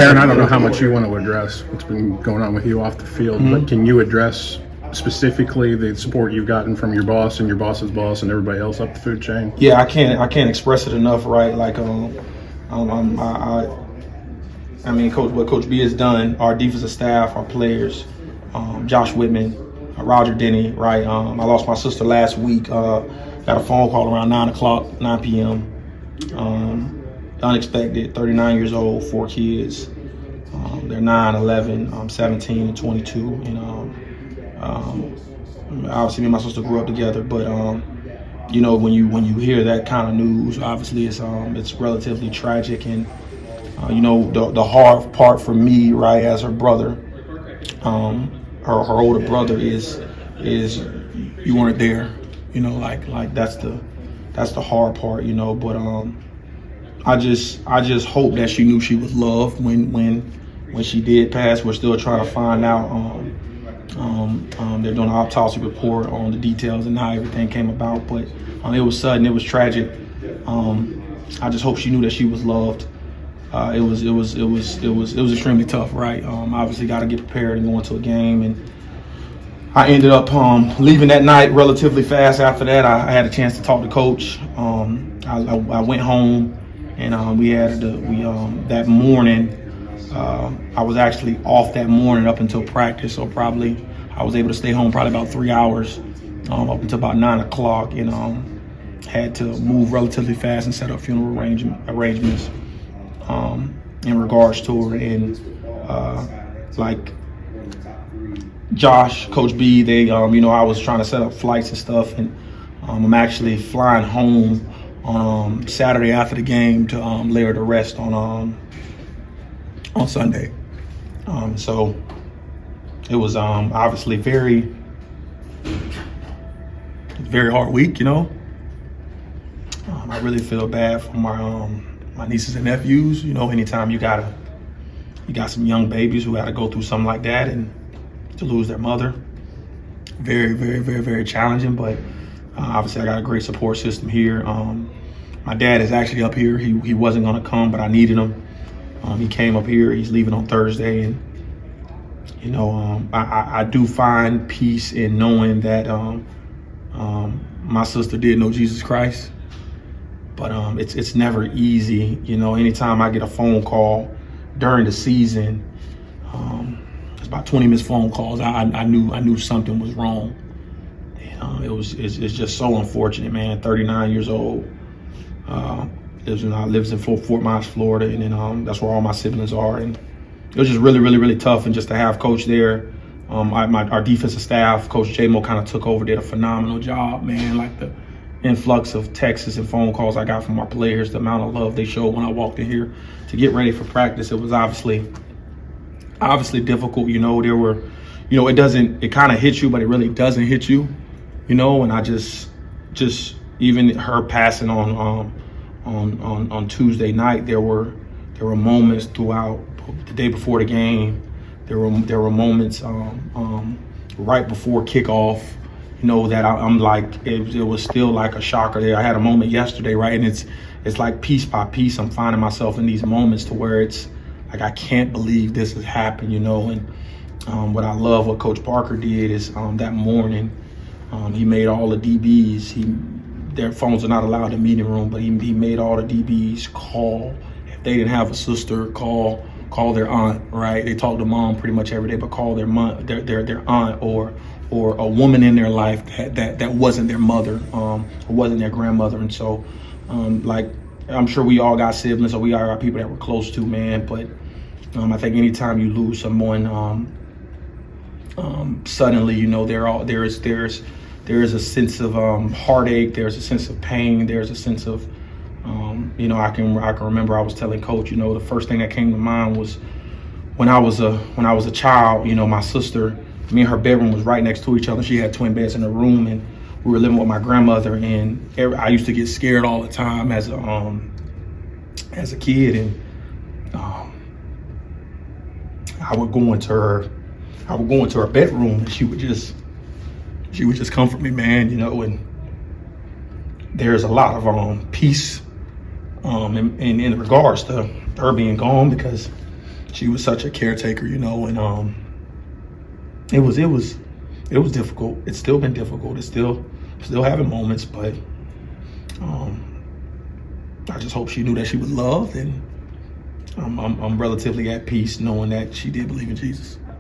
Aaron, I don't know how much you want to address what's been going on with you off the field, but can you address specifically the support you've gotten from your boss and your boss's boss and everybody else up the food chain? Yeah, I can't express it enough, right? Like, I mean, what Coach B has done, our defensive staff, our players, Josh Whitman, Roger Denny, right? I lost my sister last week. Got a phone call around 9 p.m. Unexpected, 39 years old, 4 kids. They're 9, 11, 17, and 22. And obviously, me and my sister grew up together. But you know, when you hear that kind of news, obviously it's relatively tragic. And you know, the hard part for me, right, as her brother, her older brother is you weren't there. You know, like that's the hard part. You know, but I just hope that she knew she was loved when she did pass. We're still trying to find out. They're doing an autopsy report on the details and how everything came about. But it was sudden. It was tragic. I just hope she knew that she was loved. It was extremely tough, right? Obviously, got to get prepared and go into a game, and I ended up leaving that night relatively fast. After that, I had a chance to talk to Coach. I went home. And that morning, I was actually off that morning up until practice. So probably I was able to stay home probably about 3 hours up until about 9 o'clock, and had to move relatively fast and set up funeral arrangements in regards to her. And like Josh, Coach B, they you know, I was trying to set up flights and stuff, and I'm actually flying home on Saturday after the game to lay her to rest on Sunday. So it was obviously very hard week, you know. I really feel bad for my nieces and nephews. You know, anytime you got some young babies who had to go through something like that and to lose their mother, very challenging. But obviously, I got a great support system here. My dad is actually up here. He wasn't going to come, but I needed him. He came up here. He's leaving on Thursday. And, you know, I do find peace in knowing that my sister did know Jesus Christ. But it's never easy. You know, anytime I get a phone call during the season, it's about 20 missed phone calls. I knew something was wrong. It's just so unfortunate, man. 39 years old. Lives in Fort Myers, Florida, and then that's where all my siblings are. And it was just really tough. And just to have Coach there, our defensive staff, Coach J-Mo kind of took over, did a phenomenal job, man. Like the influx of texts and phone calls I got from our players, the amount of love they showed when I walked in here to get ready for practice. It was obviously difficult. You know, there were, you know, it kind of hits you, but it really doesn't hit you. You know, and I just even her passing on Tuesday night, there were moments throughout the day before the game. There were moments right before kickoff, you know, that I'm like, it was still like a shocker there. I had a moment yesterday, right, and it's like piece by piece, I'm finding myself in these moments to where it's like I can't believe this has happened, you know. And what I love what Coach Parker did is that morning. He made all the DBs. Their phones are not allowed in the meeting room, but he made all the DBs call. If they didn't have a sister, call their aunt. Right? They talk to mom pretty much every day, but call their aunt or a woman in their life that wasn't their mother, or wasn't their grandmother. And so, like, I'm sure we all got siblings, or we all got people that we're close to, man. But I think anytime you lose someone suddenly, you know, there is a sense of heartache. There's a sense of pain. There's a sense of, you know, I can remember I was telling Coach, you know, the first thing that came to mind was when I was a child. You know, my sister, me and her bedroom was right next to each other. She had twin beds in her room, and we were living with my grandmother. And I used to get scared all the time as a kid, and I would go into her bedroom, and she would just comfort me, man, you know. And there's a lot of peace in regards to her being gone, because she was such a caretaker, you know, and it was difficult. It's still been difficult. It's still having moments, but I just hope she knew that she was loved, and I'm relatively at peace knowing that she did believe in Jesus.